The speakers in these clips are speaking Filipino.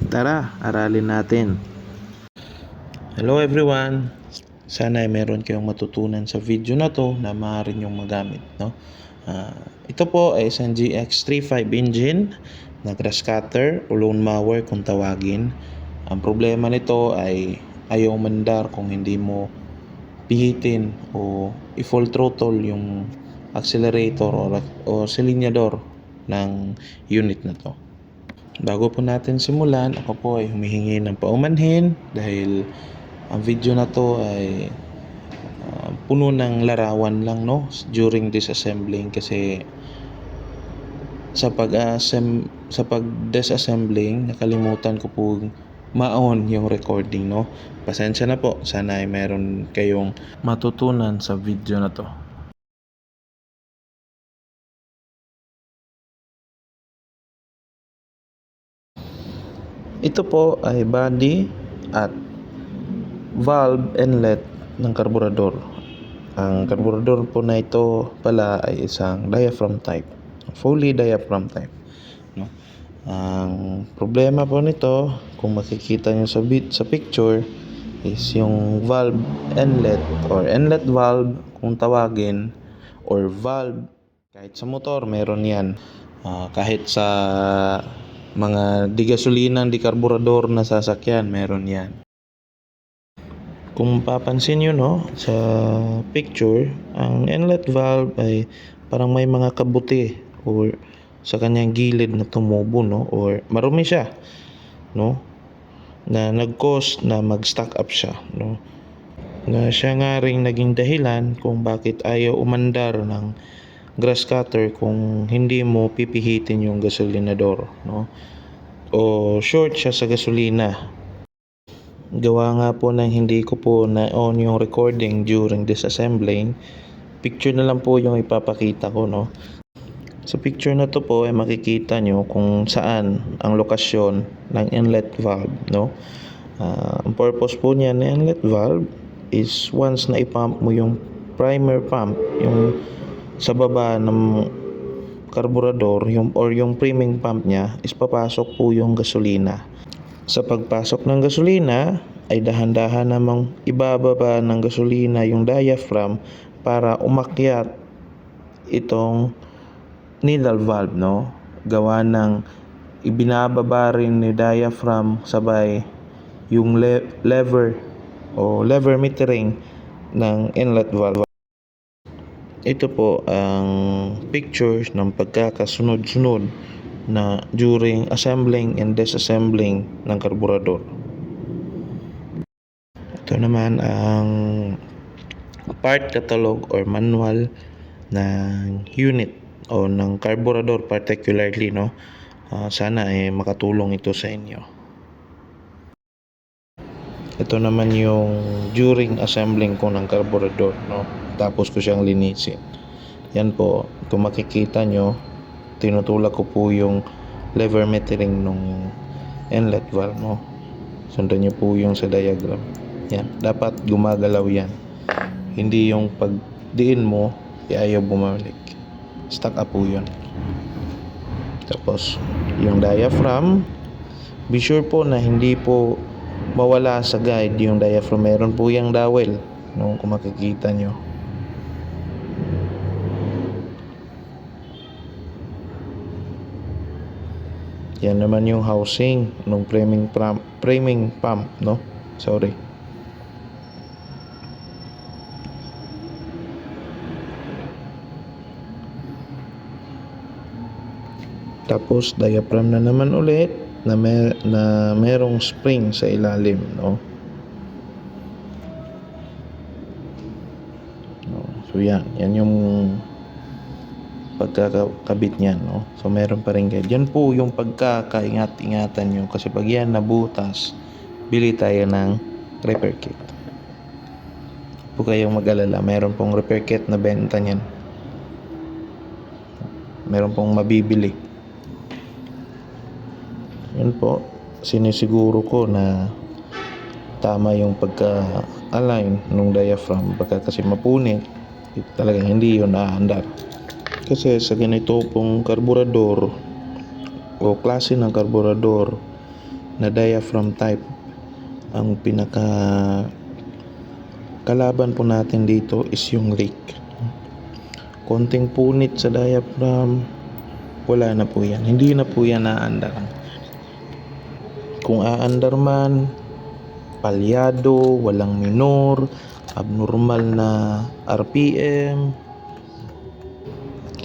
Tara, aralin natin. Hello everyone! Sana ay meron kayong matutunan sa video na to na maaari nyong magamit, no? Ito po ay isang GX35 engine na grass cutter o lawn mower kung tawagin. Ang problema nito ay ayaw mandar kung hindi mo pihitin o i-full throttle yung accelerator o silinyador ng unit na to. Bago po natin simulan, ako po ay humihingi ng paumanhin dahil ang video na to ay puno ng larawan lang, no, during disassembling, kasi sa pag-disassembling nakalimutan ko po ma-on yung recording, no. Pasensya na po, sana ay meron kayong matutunan sa video na to. Ito po ay body at valve inlet ng karburador. Ang karburador po na ito pala ay isang diaphragm type, fully diaphragm type, no? Ang problema po nito, kung makikita nyo sa picture, is yung valve inlet or inlet valve kung tawagin, or valve. Kahit sa motor meron yan, kahit sa mga di gasolina, di karburador na sasakyan meron yan. Kung papansin nyo, no, sa picture, ang inlet valve ay parang may mga kabuti or sa kanyang gilid na tumubo, no, or marumi siya, no, na nag-cause na mag-stack up siya, no, na siya nga ring naging dahilan kung bakit ayaw umandar ng grass cutter kung hindi mo pipihitin yung gasolinador, no, o short siya sa gasolina. Gawa nga po ng hindi ko po na-on yung recording during disassembling, picture na lang po yung ipapakita ko, no. Sa picture na to po ay makikita nyo kung saan ang lokasyon ng inlet valve, no. Ang purpose po niya ng inlet valve is once na ipump mo yung primer pump, yung sa baba ng karburador, yung priming pump niya, is papasok po yung gasolina. Sa pagpasok ng gasolina ay dahan-dahan namang ibababa ng gasolina yung diaphragm para umakyat itong needle valve, no. Gawa ng ibinababa rin ni diaphragm sabay yung lever o lever metering ng inlet valve. Ito po ang pictures ng pagkakasunod-sunod na during assembling and disassembling ng karburador. Ito naman ang part catalog or manual ng unit o ng karburador particularly, no. Sana ay makatulong ito sa inyo. Ito naman yung during assembling ko ng karburador, no. Tapos ko siyang linisin. Yan po, kung makikita nyo, tinutulak ko po yung lever metering nung inlet valve, no. Sundan nyo po yung sa diagram. Yan, dapat gumagalaw yan. Hindi yung pagdiin mo, ayaw bumalik. Stuck up po yun. Tapos, yung diaphragm, be sure po na hindi po mawala sa guide yung diaphragm. Meron po yung dowel, no, kung makikita nyo. Yan naman yung housing ng framing pump, no. Sorry. Tapos diaphragm na naman ulit na merong spring sa ilalim, no. So yan yung pagkakabit niyan, no. So meron pa rin guide. Yan po yung pagkakaingat-ingatan nyo, kasi pag yan nabutas, bili tayo ng repair kit. Huwag kayong mag-alala, meron pong repair kit na benta niyan. Meron pong mabibili. Yan po, sinisiguro ko na tama yung pagka-align ng diaphragm. Baka kasi mapunit, talagang hindi yun naandar. Kasi sa ganito pong karburador o klase ng karburador, na diaphragm type. Ang pinaka kalaban po natin dito is yung leak. Konting punit sa diaphragm, wala na po yan. Hindi na po yan aandar. Kung aandar man, palyado, walang minor, abnormal na RPM.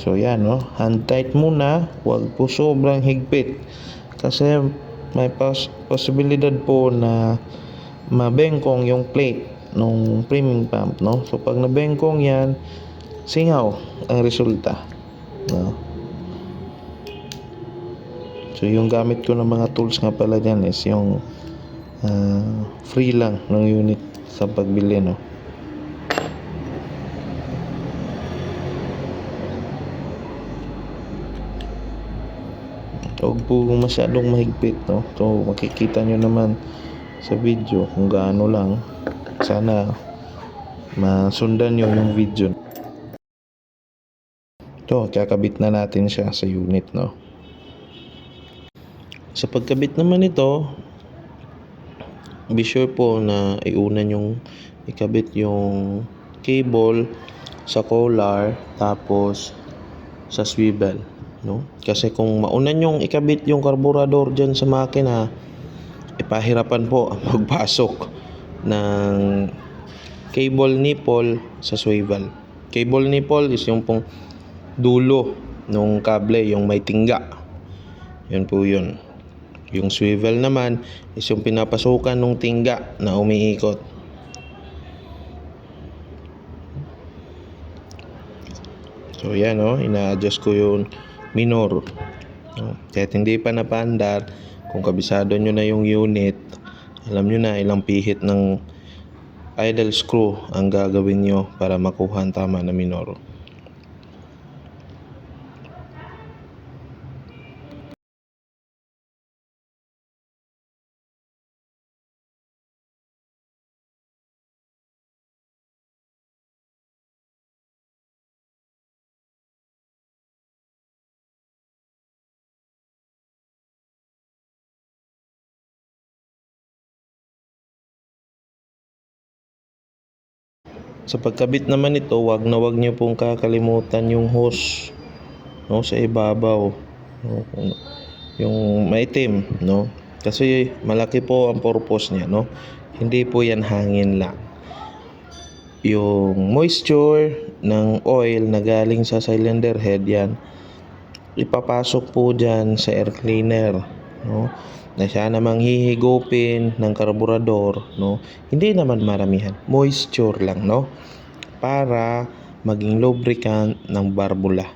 So yan, no? Hand tight muna, huwag po sobrang higpit. Kasi may posibilidad po na mabengkong yung plate ng priming pump, no? So pag nabengkong yan, singaw ang resulta, no? So yung gamit ko ng mga tools nga pala dyan is yung free lang ng unit sa pagbili, no? Huwag po masyadong mahigpit, no? So makikita nyo naman sa video kung gaano lang. Sana masundan nyo yung video. Ito, kakabit na natin siya sa unit, no? Sa pagkabit naman ito, be sure po na iunan yung ikabit yung cable sa collar, tapos sa swivel, no? Kasi kung maunan yung ikabit yung karburador dyan sa makina, ipahirapan po ang magpasok ng cable nipple sa swivel. Cable nipple is yung pong dulo nung kable, yung may tingga. Yun po yun. Yung swivel naman is yung pinapasukan nung tingga na umiikot. So yan, no? Ina-adjust ko yung minor. No? Kahit hindi pa napaandar, kung kabisado nyo na yung unit, alam nyo na ilang pihit ng idle screw ang gagawin nyo para makuha ang tama na minor. Sa pagkabit naman ito, wag nyo pong kakalimutan yung hose, no, sa ibabaw, no, yung maitim, no, kasi malaki po ang purpose niya, no. Hindi po yan hangin lang. Yung moisture ng oil na galing sa cylinder head, yan ipapasok po dyan sa air cleaner, no, na siya namang hihigupin ng karburador, no. Hindi naman maramihan, moisture lang, no, para maging lubricant ng barbula.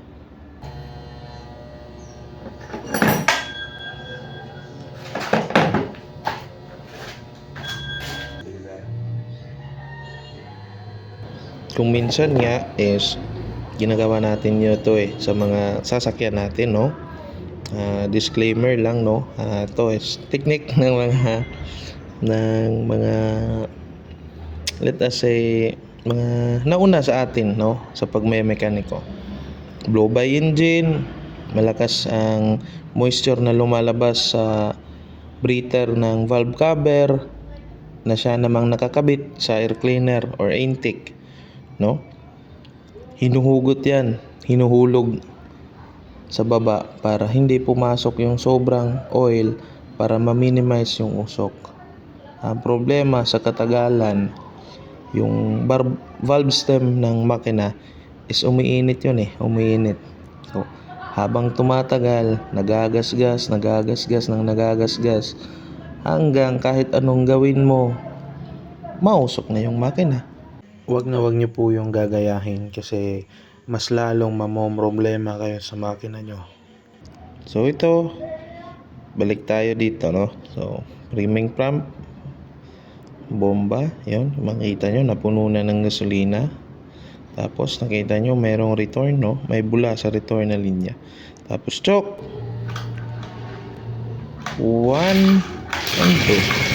Kung minsan nga is ginagawa natin nyo to sa mga sasakyan natin, no. Disclaimer lang, no. Ito is technique ng mga let us say mga nauna sa atin, no, sa pagmemekaniko. Blow by engine, malakas ang moisture na lumalabas sa breather ng valve cover na siya namang nakakabit sa air cleaner or intake, no. Hinuhugot yan, hinuhulog sa baba para hindi pumasok yung sobrang oil, para ma-minimize yung usok. Ang problema sa katagalan, yung valve stem ng makina is umiinit yun, umiinit. So habang tumatagal, nagagasgas hanggang kahit anong gawin mo, mausok na yung makina. Wag nyo po yung gagayahin kasi mas lalong mamomroblema kayo sa makina nyo. So ito, balik tayo dito, no. So priming pump, bomba, yun, makita nyo napuno na ng gasolina. Tapos nakita nyo mayroong return, no, may bula sa return na linya. Tapos choke 1 and 2.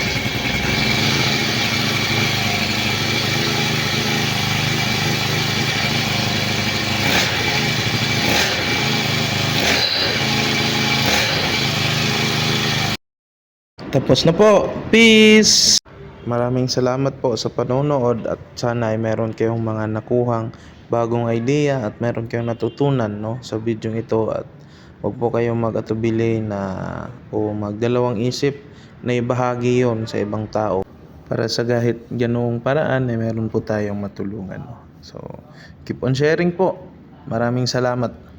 Tapos na po. Peace! Maraming salamat po sa panonood at sana ay meron kayong mga nakuhang bagong idea at meron kayong natutunan, no, sa video ito, at huwag po kayong mag-atubili na o magdalawang isip na ibahagi yon sa ibang tao para sa kahit ganoong paraan ay meron po tayong matulungan, no. So, keep on sharing po. Maraming salamat.